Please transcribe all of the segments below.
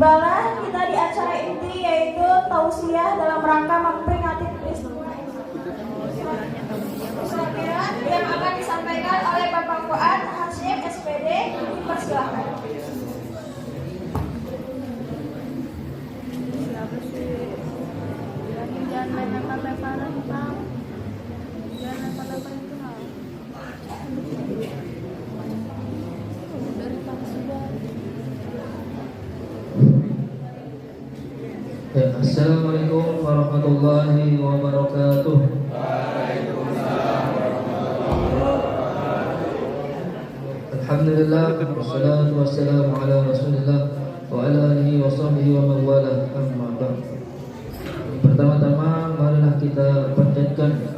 Tibalah kita di acara inti, yaitu tausiah dalam rangka memperingati Islamiyah yang akan disampaikan oleh Bapak Fuad Hashim SPD. Dipersilakan. Jangan lempar-lemparan, Bang. Jangan lempar-lemparan itu, Bang. Dari Bang sudah. Assalamualaikum warahmatullahi wabarakatuh. Alhamdulillah, wassalatu wassalamu ala rasulillah wa ala alihi wa sahbihi wa man wala, amma ba'd. Pertama-tama marilah kita panjatkan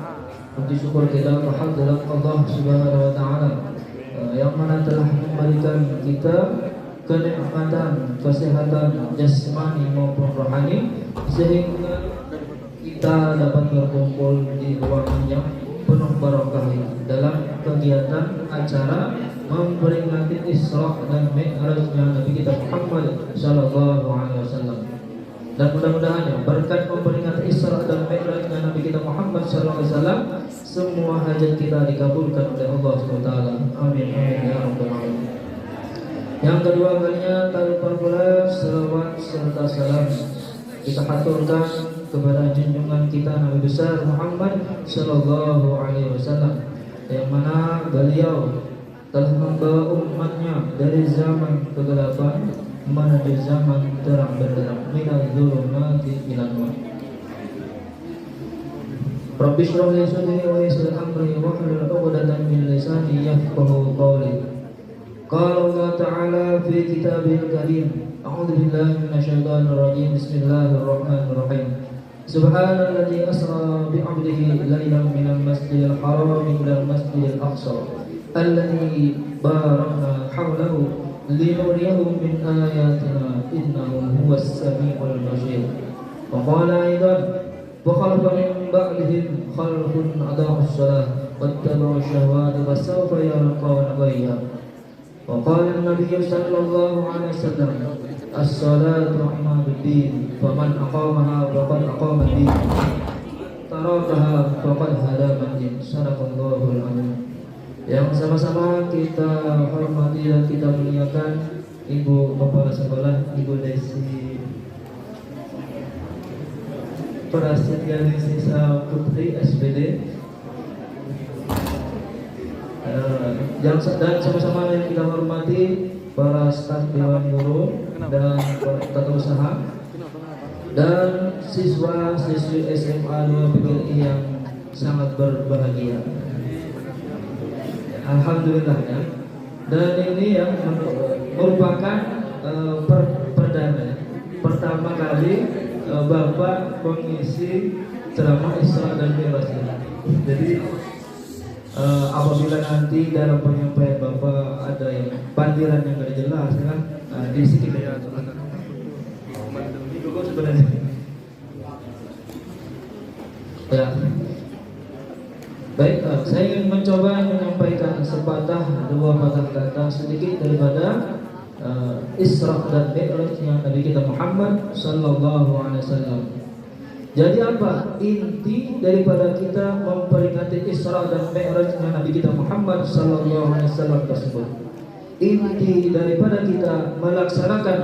puji syukur kita kehadirat Allah Subhanahu wa taala yang mana telah memberikan kita kenikmatan, kesehatan jasmani maupun rohani, sehingga kita dapat berkumpul di ruangan yang penuh barokah dalam kegiatan acara memperingati Isra dan Mi'rajnya Nabi kita Muhammad sallallahu alaihi wasallam. Dan mudah-mudahan berkat memperingati Isra dan Mi'rajnya Nabi kita Muhammad sallallahu alaihi wasallam, semua hajat kita dikabulkan oleh Allah Subhanahu wa taala. Amin amin ya rabbal alamin. Yang kedua kalinya tak lupa pula selawat serta salam kita haturkan kepada junjungan kita Nabi besar Muhammad sallallahu alaihi wasallam, yang mana beliau telah membawa umatnya dari zaman kegelapan menuju zaman terang benderang, minal dzulumati ilal nur. Rabbi shrah li sadri wa yassir amri wahlul 'uqdatam min lisani yafqahu qawli. Qala Allah Ta'ala fi Kitabihil Karim, a'udzu billahi minasyaitonir rajim, bismillahirrahmanirrahim. Subhanalladzi asra bi 'abdihi lailan minal masjidil haram ilal masjidil aqsa alladzi barakna hawlahu linuriyahu min ayatina innahu huwas samiul basir. Wa qala aidan wa khalafa min ba'dihim khalfun adaa'us shalah wattaba'u syahawati fasawfa yalqawna ghayya. Wa qala an-nabiy sallallahu alaihi wasallam as-salatu imaduddin faman aqamaha faqad aqama ad-din tarakaha faqad hadama ad-din. Sadaqallahul azim. Yang sama-sama kita hormati dan kita muliakan Ibu Kepala Sekolah, Ibu Desi Prasetya Sisa Putri SPD, dan sama-sama yang kita hormati para staf Dewan Guru dan tata usaha dan siswa-siswi SMA 2 PGRI yang sangat berbahagia. Alhamdulillah ya. Dan ini yang merupakan perdana pertama kali Bapak mengisi ceramah Isra dan Mi'raj. Jadi apabila nanti dalam penyampaian Bapak ada yang panggilan yang tidak jelas kan, di sini kita sebenarnya ya. Baik, saya ingin mencoba menyampaikan sepatah dua patah kata sedikit daripada Isra dan Mi'rajnya Nabi kita Muhammad sallallahu alaihi wasallam. Jadi apa inti daripada kita memperingati Isra dan Mi'rajnya Nabi kita Muhammad sallallahu alaihi wasallam tersebut? Inti daripada kita melaksanakan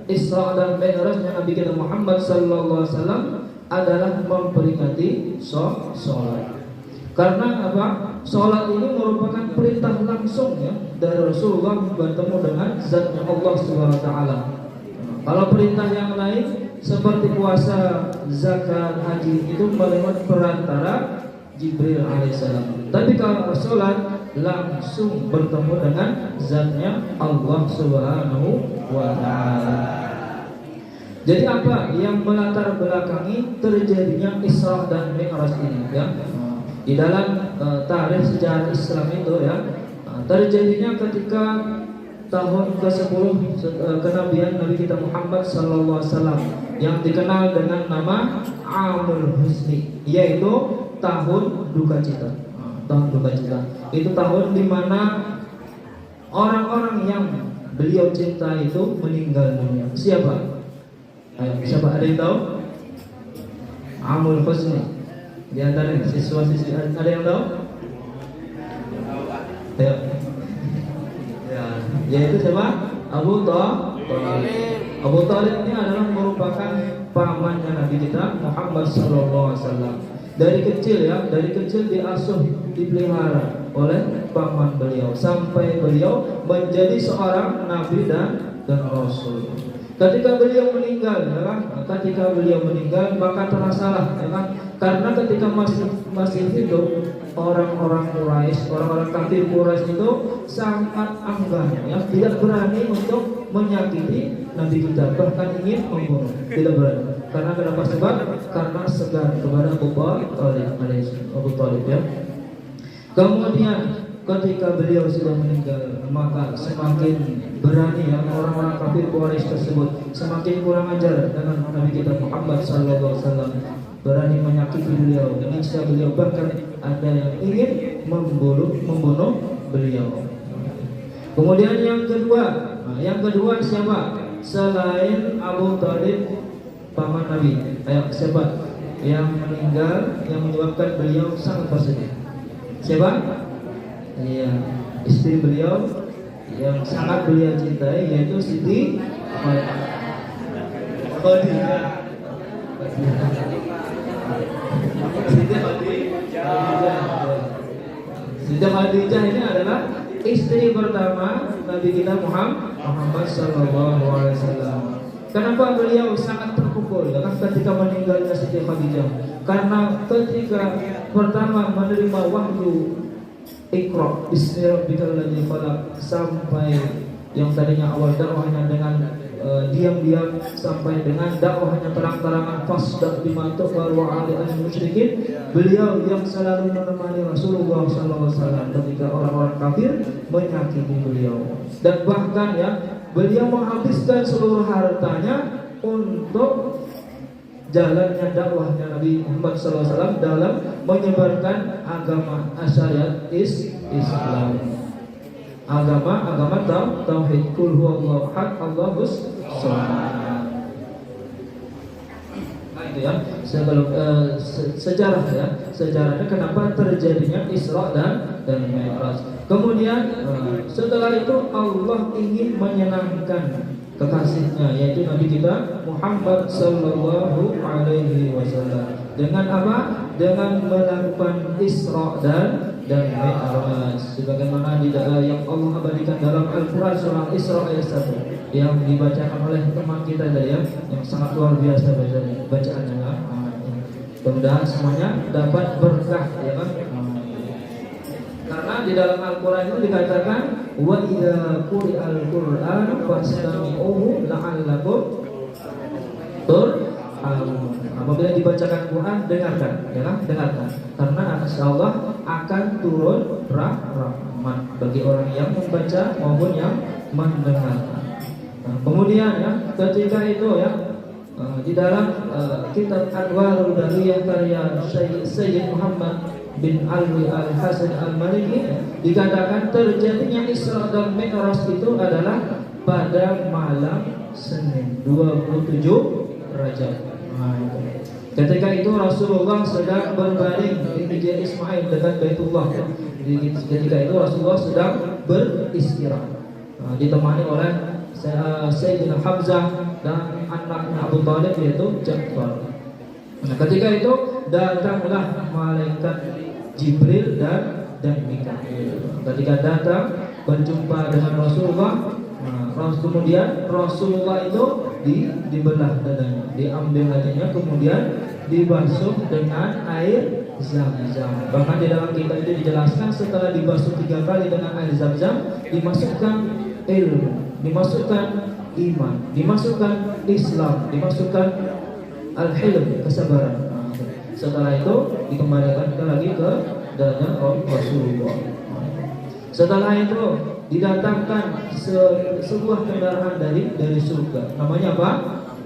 Isra dan Mi'rajnya Nabi kita Muhammad sallallahu alaihi wasallam adalah memperingati sholat. Karena apa? Sholat ini merupakan perintah langsung ya dari Rasulullah bertemu dengan zatnya Allah Subhanahu wa taala. Kalau perintah yang lain seperti puasa, zakat, haji itu melewat perantara Jibril alaihissalam. Tapi kalau sholat langsung bertemu dengan zatnya Allah Subhanahu wa taala. Jadi apa yang melatar belakangi terjadinya Isra dan Mi'raj ini ya? Di dalam tarikh sejarah Islam itu ya, terjadinya ketika tahun ke-10 kenabian Nabi kita Muhammad sallallahu alaihi wasallam yang dikenal dengan nama Amul Huzni, yaitu tahun duka cita. Tahun duka cita itu tahun di mana orang-orang yang beliau cinta itu meninggal dunia. Siapa? Ayo, siapa ada yang tahu? Amul Husni. Di antara siswa-siswi ada yang tahu? Ayo. Ya, yaitu siapa? Abu Thalib. Abu Thalib ini adalah merupakan pamannya Nabi kita Muhammad sallallahu alaihi wasallam. Dari kecil diasuh, dipelihara oleh paman beliau sampai beliau menjadi seorang nabi dan rasul. Ketika beliau meninggal, ya kan? Ketika beliau meninggal maka terasalah, ya kan? Karena ketika masih hidup orang-orang Quraisy, orang-orang kafir Quraisy itu sangat enggan, ya, tidak berani untuk menyakiti Nabi kita, bahkan ingin membunuh, tidak berani. Karena kenapa sebab? Karena segan kepada Abu Thalib, ya. Kemudian ketika beliau sudah meninggal, maka semakin berani, ya, orang-orang kafir Quraisy tersebut semakin kurang ajar dengan Nabi kita Muhammad sallallahu alaihi wasallam, berani menyakiti beliau, menyiksa beliau, bahkan ada yang ingin membunuh beliau. Kemudian yang kedua siapa? Selain Abu Thalib paman Nabi, siapa yang meninggal yang menyebabkan beliau sangat bersedih? Siapa? Iya, istri beliau yang sangat beliau cintai, yaitu Siti Khadijah. Siti Khadijah ini adalah istri pertama Nabi kita Muhammad sallallahu alaihi wasallam. Kenapa beliau sangat terpukul ketika meninggalnya Siti Khadijah? Karena ketika pertama menerima wahyu Iqra bismi rabbikal ladzi khalaq, sampai yang tadinya awal dakwahnya dengan diam-diam sampai dengan dakwahnya terang-terangan, fasda bima tu'mar wa 'alal musyrikin. Beliau yang selalu menemani Rasulullah sallallahu alaihi wasallam ketika orang-orang kafir menyakiti beliau, dan bahkan, ya, beliau menghabiskan seluruh hartanya untuk jalannya dakwahnya Nabi Muhammad SAW dalam menyebarkan agama syariat Islam, agama tauhid, qul huwallahu ahad Allahus samad. Nah, itu, ya, sebelum sejarahnya kenapa terjadinya Isra dan Mi'raj. Kemudian setelah itu Allah ingin menyenangkan kekasihnya, yaitu Nabi kita Muhammad sallallahu alaihi wasallam. Dengan apa? Dengan melakukan Isra dan Mi'raj, sebagaimana yang Allah abadikan dalam Al-Qur'an surah Isra ayat 1 yang dibacakan oleh teman kita tadi, ya, yang sangat luar biasa bacaannya. Mudah-mudahan semuanya dapat berkah, ya kan? Karena di dalam Al-Quran itu dikatakan wa idza quri'al Qur'an fastami'uhu la'allakum turhamun. Apabila dibacakan Quran, dengarkan, ya kan? Dengarkan. Karena insyaallah akan turun rahmat bagi orang yang membaca maupun yang mendengarkan. Nah, kemudian, ya, ketika itu, ya, di dalam kitab Anwarul Dariyah karya Sayyid Muhammad bin Alwi Al-Hasan Al-Maliki dikatakan terjadinya Isra dan Mi'raj itu adalah pada malam Senin 27 Rajab. Ketika itu Rasulullah sedang berbaring di Hijr Ismail dekat Baitullah. Ketika itu Rasulullah sedang beristirahat, ditemani oleh Sayyidina Hamzah dan anaknya Abu Thalib, yaitu Ja'far. Nah, ketika itu datanglah malaikat Jibril dan Mikail. Ketika datang berjumpa dengan Rasulullah, kemudian Rasulullah itu dibelah dadanya, diambil hatinya, kemudian dibasuh dengan air Zam-Zam. Bahkan di dalam kitab itu dijelaskan setelah dibasuh 3 kali dengan air Zam-Zam, dimasukkan ilmu, dimasukkan iman, dimasukkan Islam, dimasukkan al-hilm, kesabaran. Setelah itu dikembalikan lagi ke dada Rasulullah. Setelah itu didatangkan sebuah kendaraan dari surga. Namanya apa?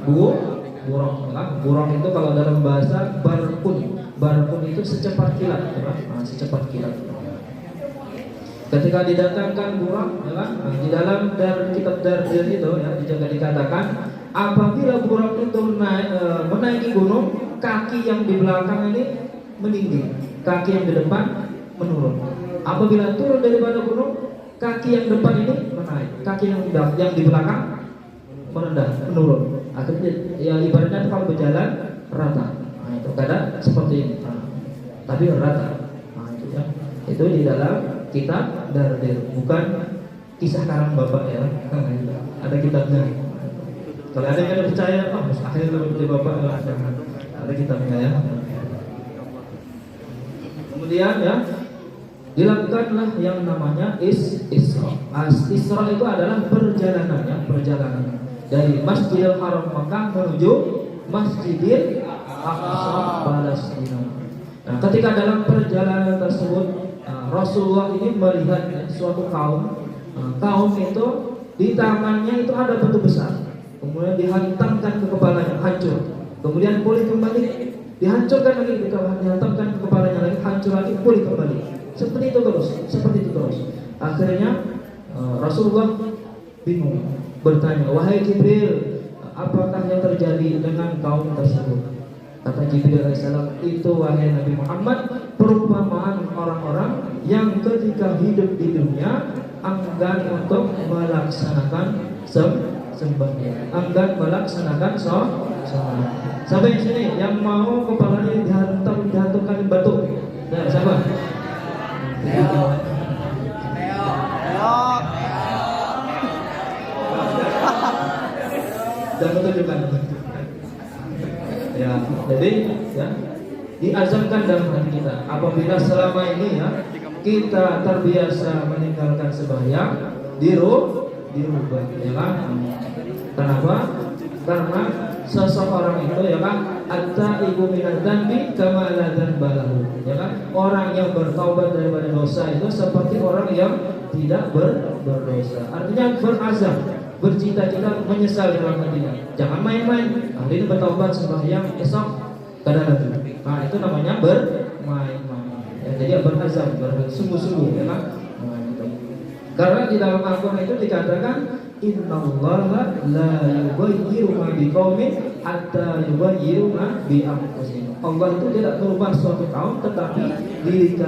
Buraq. Buraq itu kalau dalam bahasa barkun itu secepat kilat, secepat kilat. Ketika didatangkan Buraq, ya kan? Di dalam kitab Dardir itu, ya, juga dikatakan apabila burung itu menaiki gunung, kaki yang di belakang ini meninggi, kaki yang di depan menurun. Apabila turun daripada gunung, kaki yang depan ini menaik, kaki yang di belakang merendah, menurun. Akhirnya ya ibaratnya kalau berjalan rata. Nah, itu kadang seperti ini. Tapi rata. Nah, itu ya. Itu di dalam kitab Dardir, bukan kisah karang bapak ya. Ada kitabnya. Kalau ada yang percaya, mustahil seperti bapak ada kitabnya ya. Kemudian ya dilakukanlah yang namanya Isra. Isra itu adalah perjalanan ya, perjalanan dari Masjidil Haram Makkah menuju Masjidil Aqsa Palestina. Nah, ketika dalam perjalanan tersebut Rasulullah ini melihat suatu kaum. Kaum itu di tangannya itu ada batu besar. Kemudian dihantamkan ke kepalanya, hancur. Kemudian pulih kembali, dihancurkan lagi ke kepalanya, dihantamkan ke kepalanya lagi, hancur lagi, pulih kembali. Seperti itu terus. Akhirnya Rasulullah bingung, bertanya, "Wahai Jibril, apakah yang terjadi dengan kaum tersebut?" Kata Jibril alaihissalam, "Itu wahai Nabi Muhammad, perumpamaan orang-orang yang ketika hidup di dunia enggan untuk melaksanakan sembahyang, enggan melaksanakan sholat." Sampai sini yang mau kepalanya dihantamkan batu. Nah, siapa? Jangan tunjukkan. Ya, jadi ya diazamkan dalam hati kita. Apabila selama ini ya kita terbiasa meninggalkan sembahyang, dirubah, ya kan? Kenapa? Karena seseorang itu ya kan at-taibu minadz dzambi kama la dzanba lahu, ya kan? Orang yang bertaubat daripada dosa itu seperti orang yang tidak berdosa. Artinya berazam, bercita-cita menyesal dalam hatinya. Jangan main-main. Hari ini bertaubat sembahyang, esok kada lagi. Nah, itu namanya bermain-main. Ya, jadi berazam, bersungguh-sungguh, ya kan? Karena di dalam Al-Quran itu dikatakan innallaha la yughayyiru ma biqaumin hatta yughayyiru ma bi anfusihim. Allah itu tidak merubah suatu kaum, tetapi diri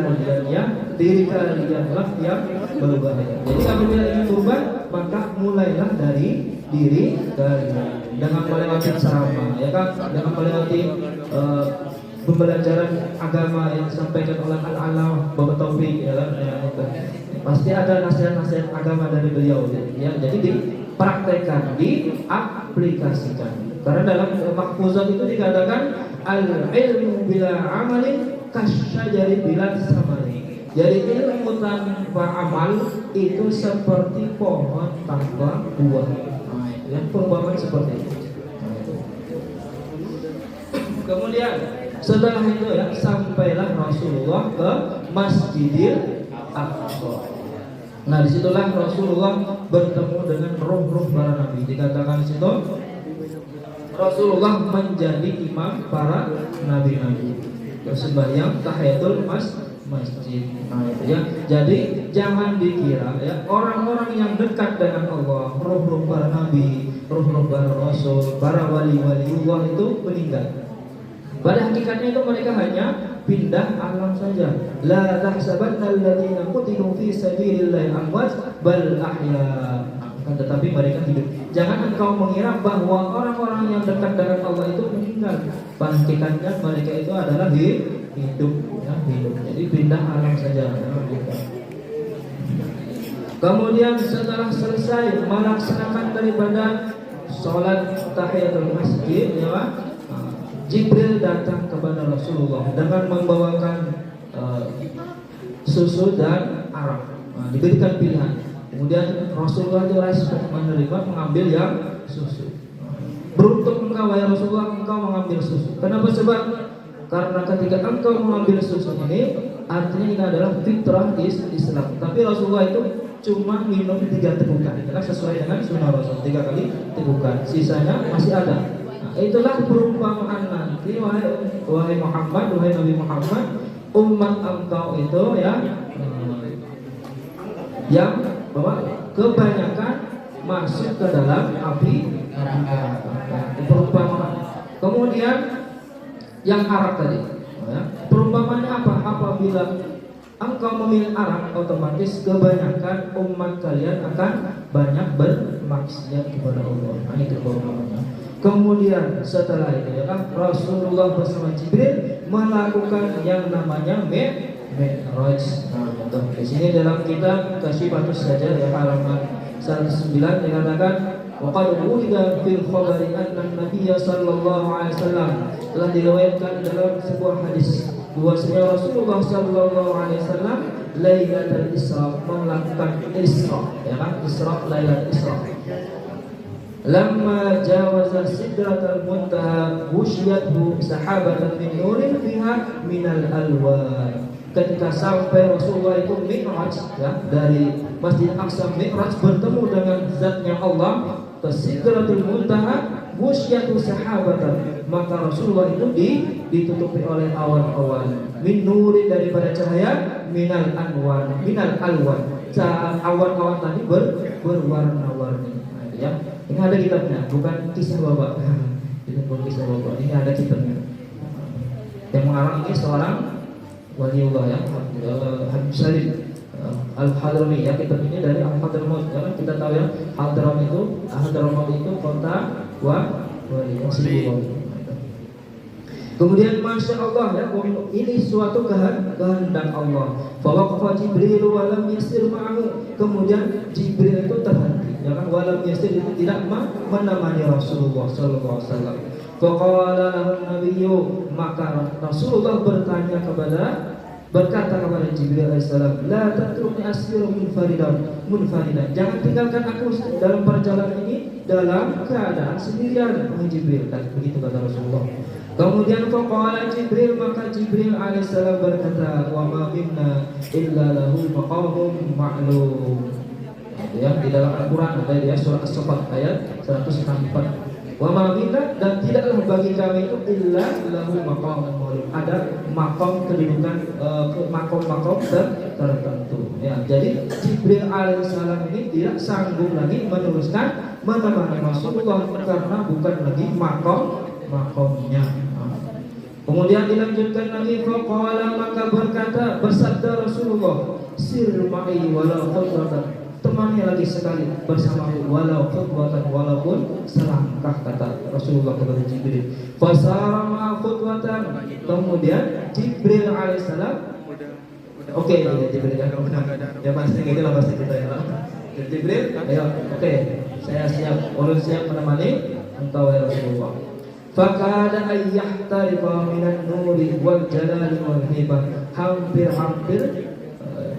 kalianlah yang berubah. Jadi apabila ingin berubah, maka mulailah dari diri kalian dengan melewati ceramah, ya kan? Dengan melewati pembelajaran agama yang disampaikan oleh Al-Alam Bapak Taufik, ya kan? Pasti ada nasihat-nasihat agama dari beliau, ya. Jadi dipraktekkan, diaplikasikan. Karena dalam mahfuzat itu dikatakan al-ilmu bila amalin kasyajari bila samari. Jadi ilmu tanpa amal itu seperti pohon tanpa buah. Nah, yang perumpamaan seperti itu. Kemudian setelah itu ya sampailah Rasulullah ke Masjidil Aqsa. Nah, disitulah Rasulullah bertemu dengan roh-roh para nabi. Dikatakan di situ Rasulullah menjadi imam para nabi-nabi. Sembahyang tahiyatul masjid. Nah, itu ya. Jadi jangan dikira ya orang-orang yang dekat dengan Allah, roh-roh para nabi, roh-roh para rasul, para wali-waliullah itu meninggal. Pada hakikatnya itu mereka hanya pindah alam saja. La tahsabanna alladziina qutilu fi sabilillahi amwat bal ahya. Akan tetapi mereka hidup. Jangan engkau mengira bahwa orang-orang yang dekat dengan Allah itu meninggal. Pada hakikatnya mereka itu adalah hidup, ya, hidup. Jadi pindah alam saja. Kemudian setelah selesai melaksanakan daripada sholat tahiyatul masjid, ya Pak, Jibril datang kepada Rasulullah dengan membawakan susu dan arak. Nah, diberikan pilihan. Kemudian Rasulullah itu respect menerima, mengambil yang susu. Beruntung engkau ya Rasulullah, engkau mengambil susu. Kenapa? Sebab karena ketika engkau mengambil susu ini, artinya ini adalah fitrah Islam. Tapi Rasulullah itu cuma minum 3 tegukan, karena sesuai dengan sunnah Rasul 3 kali tegukan. Sisanya masih ada. Nah, itulah perumpamaan nanti wahai Muhammad, wahai Nabi Muhammad, umat engkau itu ya yang bahwa kebanyakan masuk ke dalam api neraka. Perumpamaan. Kemudian yang arak tadi, ya. Perumpamaannya apa? Apabila engkau memilih arak, otomatis kebanyakan umat kalian akan banyak bermaksiat kepada Allah. Ini perumpamaannya. Kemudian setelah itu ya kan Rasulullah bersama Jibril melakukan yang namanya Mi'raj. Nah, di sini dalam kitab Kasyifatus Sajar ya halaman 109 dikatakan waqad wurida fil khabari anna Nabiyya sallallahu alaihi wasallam telah diriwayatkan dalam sebuah hadis bahwasanya Rasulullah sallallahu alaihi wasallam Lailatul Isra melakukan Isra ya kan Isra Lailatul Isra. Lamma jawaza sidratal muntaha wusyathu sahabatan min nurin fiha minal alwan. Ketika sampai Rasulullah itu Mi'raj ya, dari Masjid Aqsa Mi'raj bertemu dengan zatnya Allah ke Sidratul Muntaha wusyatu sahabatan, maka Rasulullah itu ditutupi oleh awan-awan min nuri daripada cahaya minal alwan. Awan-awan tadi berwarna-warni. Nah, ya. Ini ada kitabnya, bukan kisah bapak. Itu bukan kisah bapak. Ini ada kitabnya. Yang mengarang ini seorang waliullah ya, Habib Salim Al-Hadrami ya. Kitab ini dari Al-Hadramaut. Karena kita tahu ya, Hadramaut itu kota wali. Kemudian Masya Allah ya, ini suatu kehendak Allah. Fawaqafa Jibril walam yasir ma'ahu. Kemudian Jibril itu terhenti ya kan, walam yasir itu tidak menemani Rasulullah sallallahu alaihi wasallam. Faqala lahu nabiyyu, maka Rasulullah berkata kepada Jibril alaihissalam, la tatrukni asiru munfaridan. Jangan tinggalkan aku dalam perjalanan ini dalam keadaan sendirian, wahai Jibril. Dan begitu kata Rasulullah. Kemudian faqala Jibril, maka Jibril alaihissalam berkata, wa ma minna illa lahu maqamun ma'lum. Ya, di dalam Al-Qur'an ada ya surah As-Saffat ayat 164. Wa ma minna, dan tidaklah bagi kami itu illa lahu maqamun ma'lum. Ada maqam kedudukan maqam tertentu. Ya, jadi Jibril alaihissalam ini tidak sanggup lagi meneruskan menemani Rasulullah karena bukan lagi makomnya. Kemudian dilanjutkan lagi, faqala, maka bersabda Rasulullah, sir ma'i walau khutbatan, temani lagi sekali bersamaku walau khutbatan, walaupun selangkah, kata Rasulullah kepada Jibril. Fasara ma'a khutbatan. Kemudian Jibril alaihissalam, oke ya Jibril ya pasti gitu lah pasti kita ya. Jibril, ayo oke, saya siap, ulun siap menemani engkau ya Rasulullah. Fakada ayyahtariqa minan nuri wal jalali wal hibah. Hampir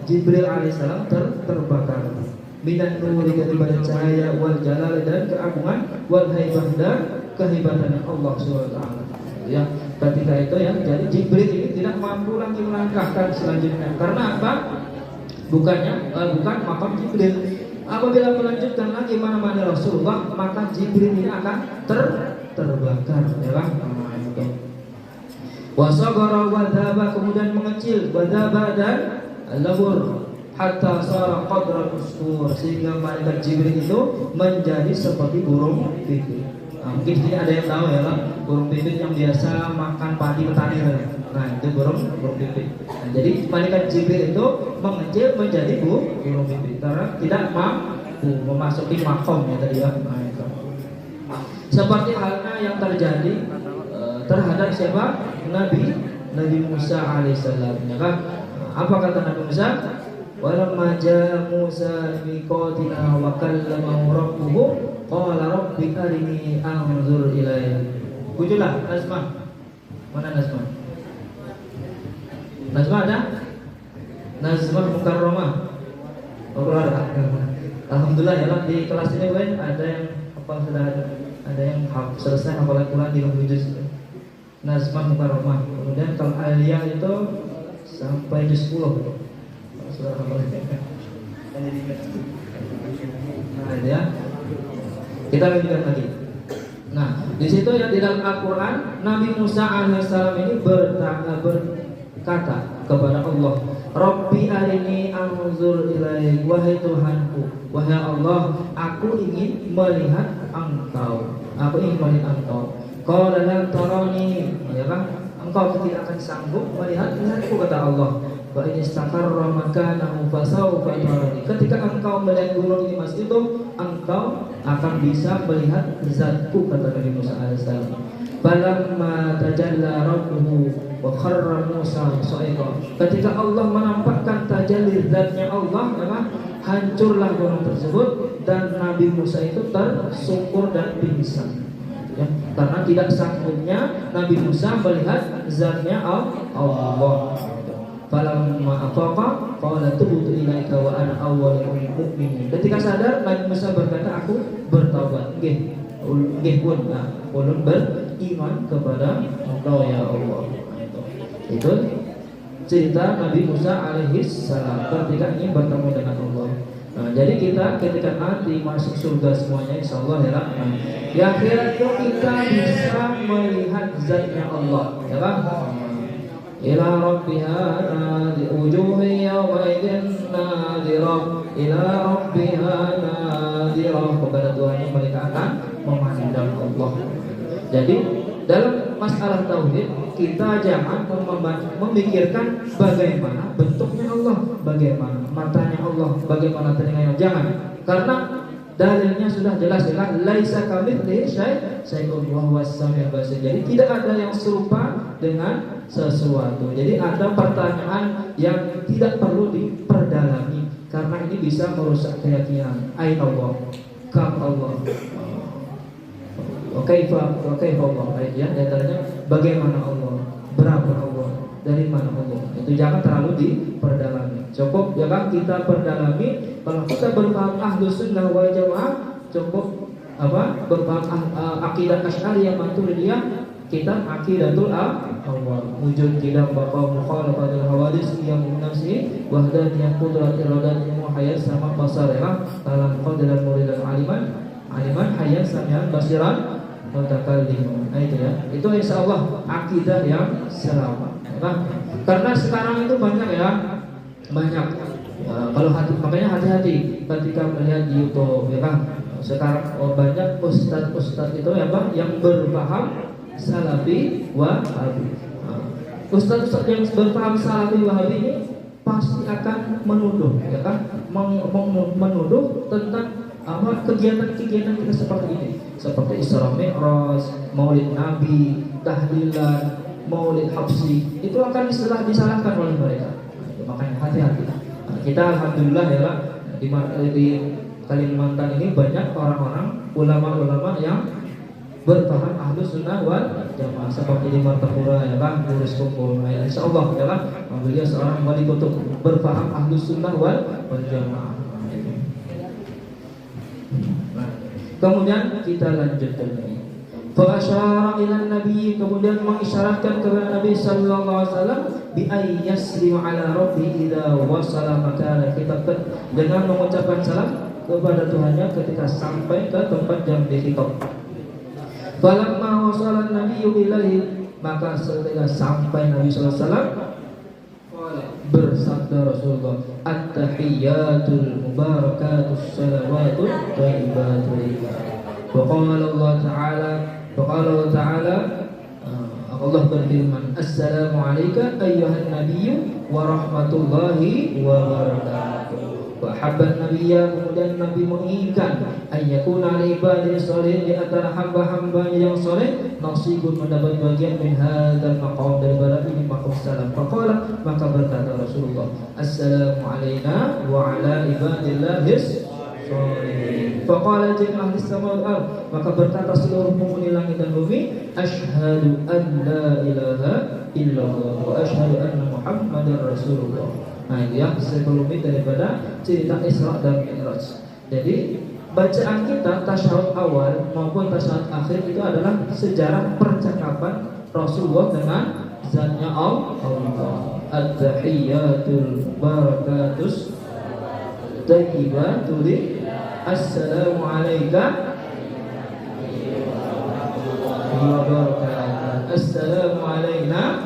Jibril alaihissalam terbakar minan nuri daripada cahaya, wal jalali dan keagungan, wal hibah dan kehebatan Allah SWT. Ya, ketika itu ya, jadi Jibril ini tidak mampu lagi melangkahkan selanjutnya. Karena apa? Bukan makam Jibril. Apabila melanjutkan lagi mana-mana Rasulullah, maka Jibril ini akan terbakar ya kan. Wasagara wadaba, kemudian mengecil, wadaba dan labur, hatta sara qadra usfur, sehingga malaikat Jibril itu menjadi seperti burung pipit. Nah, mungkin sini ada yang tahu ya kan, burung pipit yang biasa makan padi petani. Nah, itu burung pipit. Nah, jadi malaikat Jibril itu mengecil menjadi burung pipit karena tidak mampu memasuki makom ya tadi ya. Seperti halnya yang terjadi terhadap siapa? Nabi Musa alaihissalam ya kan. Apa kata Nabi Musa? Walamma jaa Musa miqatina wa kallamahu rabbuhu qala rabbi arini anzur ilayk. Kujulah Nazmah. Mana Nazmah? Nazmah ada? Nazmah Mukarramah. Oh, alhamdulillah ya lah, di kelas ini gue ada yang hafal, sudah ada yang selesai hafalan Quran di 6 juz. Nazmah Mukarramah. Kemudian kalau Aliyah itu sampai juz 10 gitu. Sudah hafal. Nah, ya. Kita lanjutkan lagi. Nah, di situ ya di dalam Al-Qur'an Nabi Musa alaihissalam ini berkata kepada Allah, Rabbi arini anzur ilaik, wahai Tuhanku, Wahai Allah, aku ingin melihat engkau. Aku ingin melihat engkau. Qala lan tarani, ya kan? Engkau tidak akan sanggup melihatku, kata Allah. Wa in istaqarra makanahu fasawfa tarani. Ketika engkau melihat gunung ini Mas itu, engkau akan bisa melihat zatku, kata Nabi Musa alaihissalam. Falamma tajalla rabbuhu wa kharra Musa sa'iqa. Ketika Allah menampakkan tajalli zatnya Allah, ya, hancurlah gunung tersebut dan Nabi Musa itu tersungkur dan pingsan. Ya, karena tidak sanggupnya Nabi Musa melihat zatnya Allah. Falamma afaqa qala tubtu ilaika wa ana awwalul mu'minin. Ketika sadar Nabi Musa berkata, aku bertaubat. Nggih pun ulun beriman kepada Engkau ya Allah. Itu cerita Nabi Musa alaihi salam ketika ingin bertemu dengan Allah. Nah, jadi kita ketika nanti masuk surga semuanya insyaallah ya lah. Di akhirat itu kita bisa melihat zatnya Allah, ya kan? Ila rabbiha wujuhi yawma idzin nadhirah, ila rabbiha nadhirah, kepada Tuhannya mereka akan memandang Allah. Jadi dalam masalah tauhid kita jangan memikirkan bagaimana bentuknya Allah, bagaimana matanya Allah, bagaimana telinganya. Jangan, karena dalilnya sudah jelas ya kan, laisa kamitslihi syai'un wa huwas samiul basir. Jadi tidak ada yang serupa dengan sesuatu. Jadi ada pertanyaan yang tidak perlu diperdalami karena ini bisa merusak keyakinan. Aina Allah, kam Allah. Oke, Allah, ya. Di antaranya bagaimana Allah, berapa Allah, dari mana Allah. Itu jangan terlalu diperdalami. Cukup ya kan kita perdalami. Kalau kita berpaham Ahlus Sunnah wal Jamaah, cukup berpaham akidah Asy'ariyah Maturidiyah, kita aqidatul awal wujud tidak baqa mukhalafatul hawadits yang nafsi wahdaniyah qudrat iradat muhayyaz sama basar ya kalam qadran muridan aliman hayyan samian basiran mutakallim. Nah itu ya, itu insyaallah akidah yang selamat ya. Karena sekarang itu banyak ya, kalau makanya hati-hati ketika melihat di YouTube ya kan. Sekarang banyak ustaz-ustaz itu ya Bang yang berpaham Salafi Wahabi. Ustaz-ustaz yang berpaham Salafi Wahabi ini pasti akan menuduh ya kan, menuduh tentang kegiatan-kegiatan kita seperti ini, seperti Isra Mi'raj, Maulid Nabi, tahlilan, Maulid Habsi, itu akan disalahkan oleh mereka. Makanya hati-hati. Kita alhamdulillah ya lah, di Kalimantan ini banyak orang-orang ulama-ulama yang berpaham Ahlus Sunnah wal Jamaah, seperti di Martapura ya kan, Lurus Kumpul. Nah, insyaallah ya kan, beliau seorang wali kutub berpaham Ahlus Sunnah wal Jamaah. Kemudian kita lanjutkan ini. Fa asyara ila nabi, kemudian mengisyaratkan kepada Nabi sallallahu alaihi wasallam bi ay yaslim ala rabbi idza wasala makana kita, dengan mengucapkan salam kepada Tuhannya ketika sampai ke tempat yang ditikau. Falamma wasala nabiyyu ilaihi, maka setelah sampai Nabi sallallahu alaihi wasallam bersabda Rasulullah, at-tahiyyatul mubarakatus salawatut thayyibatul lillah. Wa qala Allah berfirman, assalamu alayka ayyuhan nabiyyu wa rahmatullahi wa barakatuh. Wa habban nabiyya, kemudian Nabi menginginkan ayyakuna al-ibadin salihin, di antara hamba-hambanya yang saleh, nasibun, mendapat bagian min hadzal maqam, daripada ini maqam salam. Faqala, maka berkata Rasulullah, assalamu alayna wa ala ibadillahis sholihin. Faqala jami'u ahli samawati wal ardh, maka berkata seluruh penghuni langit dan bumi, asyhadu an la ilaha illallah wa asyhadu anna muhammadar rasulullah. Nah itu yang sebelumnya daripada cerita Isra dan Mi'raj. Jadi bacaan kita tasyahud awal maupun tasyahud akhir itu adalah sejarah percakapan Rasulullah dengan zatnya Allah. At-tahiyyatul barakatus thayyibatul lillah. Assalamu alayka wa barakatuh. Assalamu alayna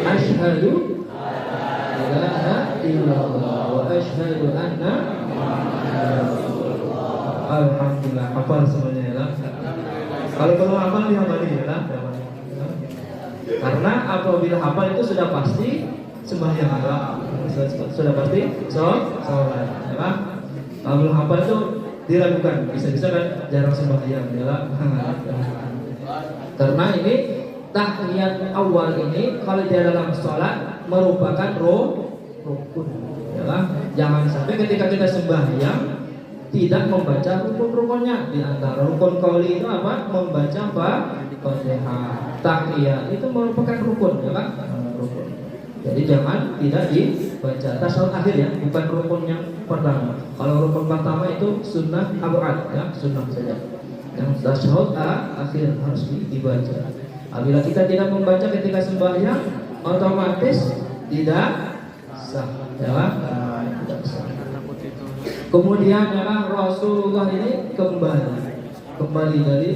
asyhadu ilaha illallah wa asyhadu anna alhamdulillah hafal semuanya ya lah. Kalau belum hafal dihafali ya lah. Karena apabila hafal itu sudah pasti sembahyang ya lah. Sudah pasti sholat ya lah. Kalau belum hafal itu diragukan, bisa-bisa kan jarang sembahyang ya lah. Karena ini tahiyat awal ini kalau di dalam sholat merupakan rukun ya lah. Jangan sampai ketika kita sembahyang tidak membaca rukun-rukunnya. Di antara rukun qauli itu apa? Membaca Fatihah. Tahiyat itu merupakan rukun ya kan? Rukun. Jadi jangan tidak dibaca tasyahud akhir ya, bukan rukun yang pertama. Kalau rukun pertama itu sunnah abad ya, sunnah saja. Yang tasyahud akhir harus dibaca. Apabila kita tidak membaca ketika sembahyang, otomatis tidak sah ya kan? Tidak sah. Kemudian ya, Rasulullah ini kembali dari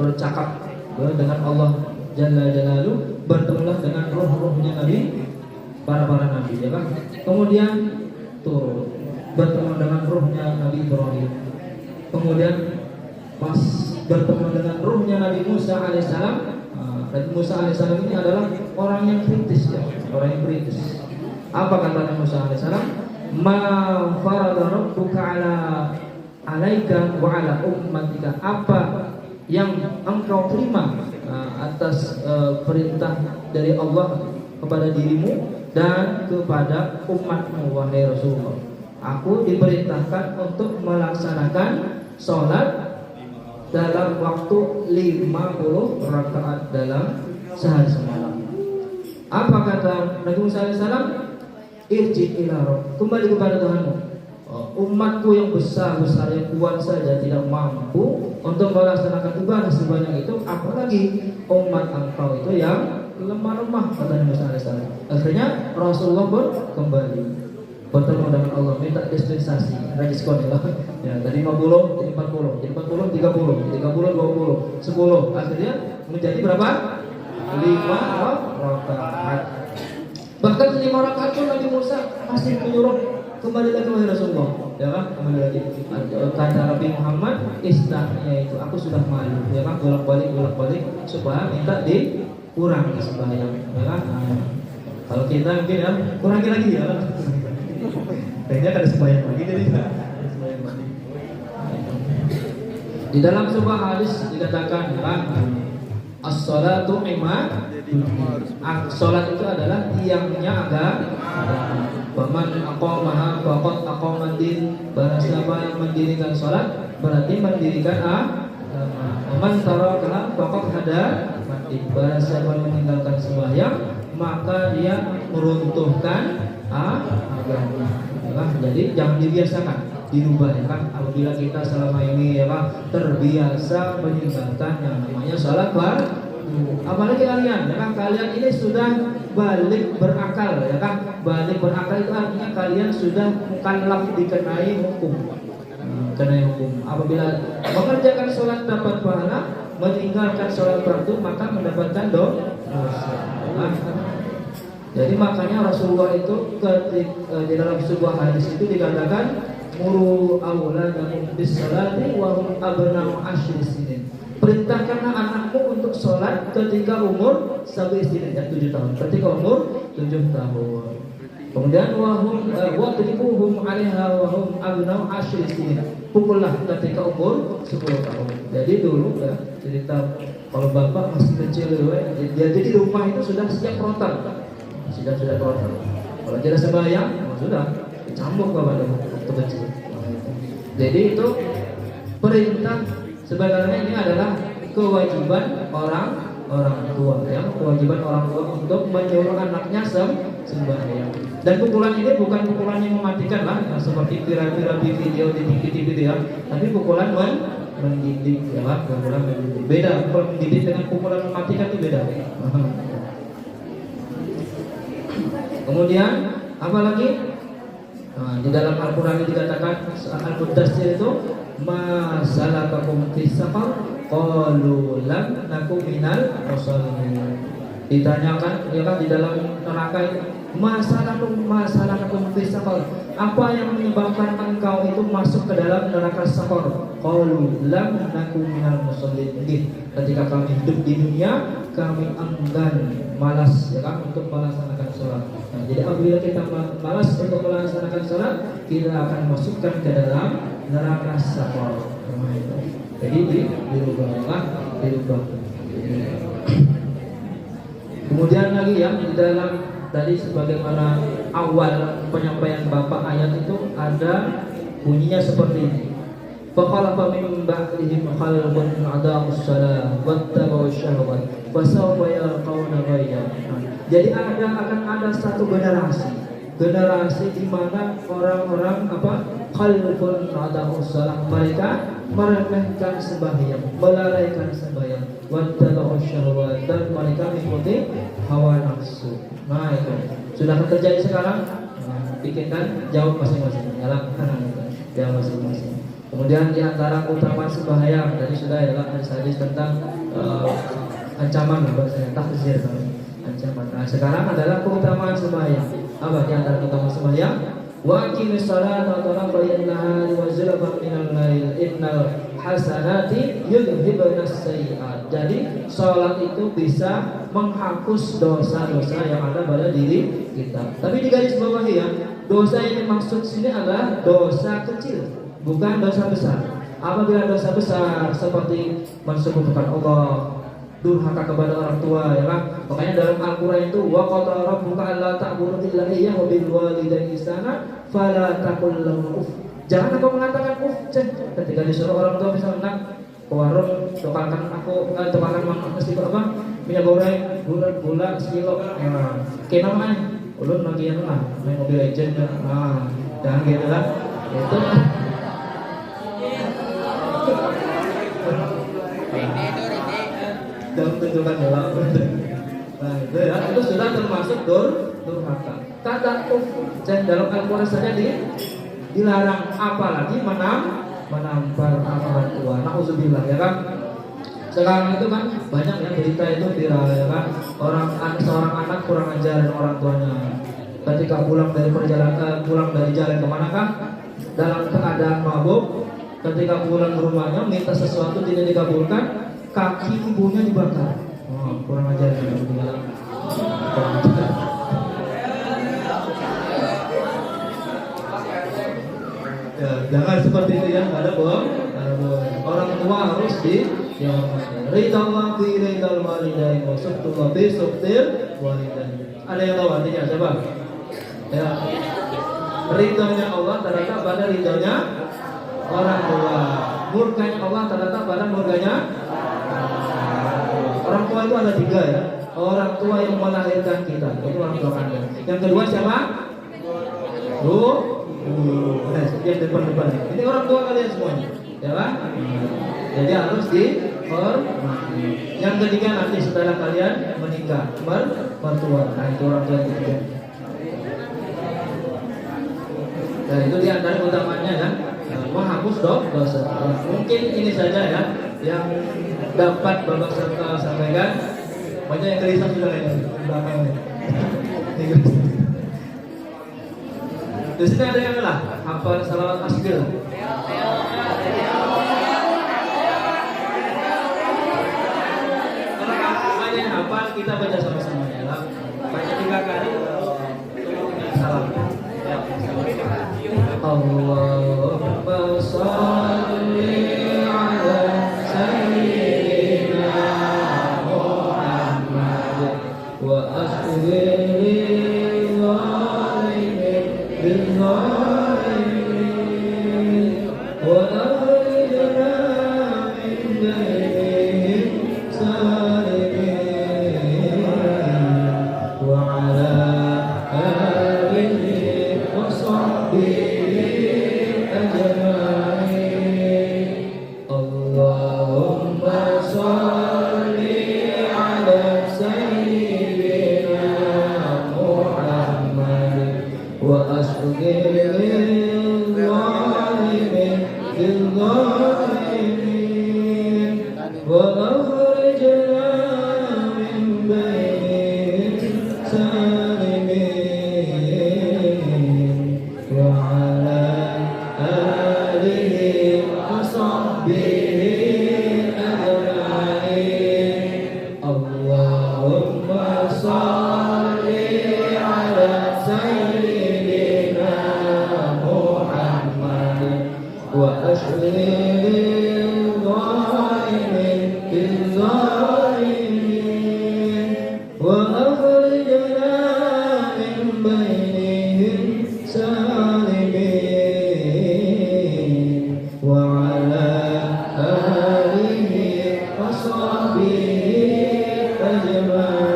bercakap dengan Allah Jalla Jalaluhu, bertemulah dengan roh-rohnya Nabi, para nabi ya kan. Kemudian turun bertemu dengan rohnya Nabi Ibrahim. Kemudian pas bertemu dengan rohnya Nabi Musa alaihissalam. Nabi Musa alaihissalam ini adalah orang yang kritis ya, orang yang kritis. Apa kata Nabi Musa alaihissalam? Ma farada rabbuka alaika wa ala ummatika. Apa yang engkau terima atas perintah dari Allah kepada dirimu dan kepada umatmu wahai Rasulullah. Aku diperintahkan untuk melaksanakan sholat dalam waktu 50 rakaat dalam sehari semalam. Apa kata Nabi Musa alaihissalam? Irji ila rabb, kembali kepada Tuhanmu. Umatku yang besar yang kuat saja tidak mampu untuk melaksanakan ibadah sebanyak itu, apalagi umat engkau itu yang lemah kata Nabi Musa alaihissalam. Akhirnya Rasulullah pun kembali bertemu dengan Allah, minta dispensasi, diskon ya. Tadi 50 jadi 40, jadi 40 30, 30 20, 10. Akhirnya menjadi berapa? 5 rakaat. Bahkan 5 rakaat pun Nabi Musa masih menyuruh kembali lagi wahai Rasulullah, ya kan? Kembali lagi. Kata Nabi Muhammad, istilahnya itu aku sudah malu, ya kan? Bolak-balik supaya minta dikurangi sembahyang, ya kan? Kalau kita mungkin ya kurangi lagi ya. Kayaknya ada sembahyang lagi jadi sembahyang lagi. Di dalam sebuah hadis dikatakan ya kan, as-salatu imad. Salat itu adalah tiangnya agama. Baman aqamaha faqad aqama din. Barang siapa yang mendirikan salat berarti mendirikan agama. Man tarakaha faqad hada mati. Barang siapa yang meninggalkan sembahyang maka dia meruntuhkan agama. Jadi jangan dibiasakan, dirubah ya kan. Apabila kita selama ini ya kan terbiasa meninggalkan yang namanya salat apalagi kalian ya kan, kalian ini sudah balik berakal ya kan. Balik berakal itu artinya kalian sudah mukallaf dikenai hukum. Apabila mengerjakan sholat dapat pahala, meninggalkan sholat fardu maka mendapatkan dosa. Jadi makanya Rasulullah itu di dalam sebuah hadis itu dikatakan muru auladakum bis salati wa hum abna'u asyri sinin. Perintahkanlah anakmu untuk sholat ketika umur 7 tahun. Ketika umur 7 tahun. Kemudian wadribuhum 'alaiha wa hum abna'u asyri sinin. Pukullah ketika umur 10 tahun. Jadi dulu ya cerita kalau bapak masih kecil ya, jadi rumah itu sudah siap frontal. Sudah frontal. Kalau tidak sembahyang, sudah dicambuk kepada waktu kecil. Jadi itu perintah. Sebenarnya ini adalah kewajiban orang tua ya, kewajiban orang tua untuk menyuruh anaknya sembahyang. Dan pukulan ini bukan pukulan yang mematikan lah ya, seperti viral di video di TV ya, tapi pukulan mendidik ya kan, pukulan mendidik. Beda, pukulan mendidik dengan pukulan mematikan itu beda. Kemudian apalagi di dalam Al-Quran dikatakan Al-Mudaththir itu masalakakum fis saqar qalu lam nakum minal musallin. Ditanyakan ya kan di dalam neraka itu, masalahkum fis saqar, apa yang menyebabkan engkau itu masuk ke dalam neraka saqar? Qalu lam nakum minal musallin. Ketika kami hidup di dunia, kami enggan, malas ya kan untuk melaksanakan sholat. Nah, jadi apabila kita malas untuk melaksanakan sholat, kita akan masukkan ke dalam neraka saqar. Jadi dirubah. Kemudian lagi ya, di dalam tadi sebagaimana awal penyampaian Bapak ayat itu ada bunyinya seperti ini. Faqalafa min ba'dihim khalqun adaa'us shalah wattaba'us syahwat fasawfa yalqawna ghayya. Jadi akan ada satu generasi di mana orang-orang khalqun adaa'us shalah, mereka meremehkan sembahyang, melalaikan sembahyang, wattaba'us syahwat, dan mereka mengikuti hawa nafsu. Nah itu sudah terjadi sekarang. Pikirkan, jawab masing-masing, jawab masing-masing. Kemudian di antara keutamaan sembahyang tadi sudah ya hadis tentang ancaman bahasanya tahzir, ancaman. Nah, sekarang adalah keutamaan sembahyang. Apa di antara keutamaan sembahyang? Wa aqimis sholata tarafayn nahari wa zulfan minal lail innal hasanati yudhhibun as-sayyi'at. Jadi salat itu bisa menghapus dosa-dosa yang ada pada diri kita. Tapi di garis bawahi ya, dosa yang dimaksud sini adalah dosa kecil, bukan dosa besar. Apabila dosa besar seperti mensekutukan Allah, durhaka kepada orang tua ya kan. Makanya dalam Al-Qur'an itu wa qala rabbuka alla ta'budu illa iyyahu wa bil walidayni ihsana fala taqul lahum uff. Jangan engkau mengatakan ketika disuruh orang tua misalnya nak ke warung tukarkan mesti minyak goreng gula sekilo. Nah, kena mah ulun bagian lah main Mobile Legends. Nah, jangan gitu lah. Itu dalam tunjukkan jalan. Nah itu ya, itu sudah termasuk durhaka. Kata dalam Al-Quran saja dilarang, apalagi menampar orang tua. Nauzubillah ya kan. Sekarang itu kan banyak ya berita itu viral ya kan. Seorang anak kurang ajar orang tuanya. Ketika pulang dari jalan kemanakah? Dalam keadaan mabuk. Ketika pulang ke rumahnya minta sesuatu tidak dikabulkan, kaki ibunya dibakar. Oh, kurang ajar ya. Ya, jangan seperti itu ya, ada bohong. Orang tua harus ridallah fi ridal walidain wa suhtullah fi suhtil walidain. Ada yang tahu artinya siapa? Ya. Ridhonya Allah terletak pada ridhonya orang tua. Murkanya Allah terletak pada murkanya orang tua. Itu ada 3 ya. Orang tua yang melahirkan kita, itu orang tua kandung. Yang kedua siapa? Yang depan. Ini orang tua kalian semuanya, ya kan? Jadi harus dihormati. Yang ketiga nanti setelah kalian menikah, mertua. Nah itu orang tua yang ketiga. Dan itu diantara utamanya ya, menghapus dosa. Mungkin ini saja ya yang dapat Bapak sampaikan. Banyak yang gelisah sudah ini belakang ini. Di sini ada yang hafal salawat asgil. Kalau ada yang hafal kita baca sama-sama ya. Baca 3 kali. Salam. Allahumma shalli ala sayyidina Muhammad wa akhiril zalimin bil zalimin wa akhrijna min bainihim salimin wa ala alihi wa sahbihi وأخرجنا من بين سيدنا محمد وأشغل الظالمين بالظالمين وأخرجنا من بينهم سالمين وعلى آله وصحبه أجمعين.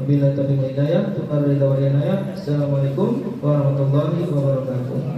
Wabillahi taufiq wal hidayah. Assalamualaikum warahmatullahi wabarakatuh.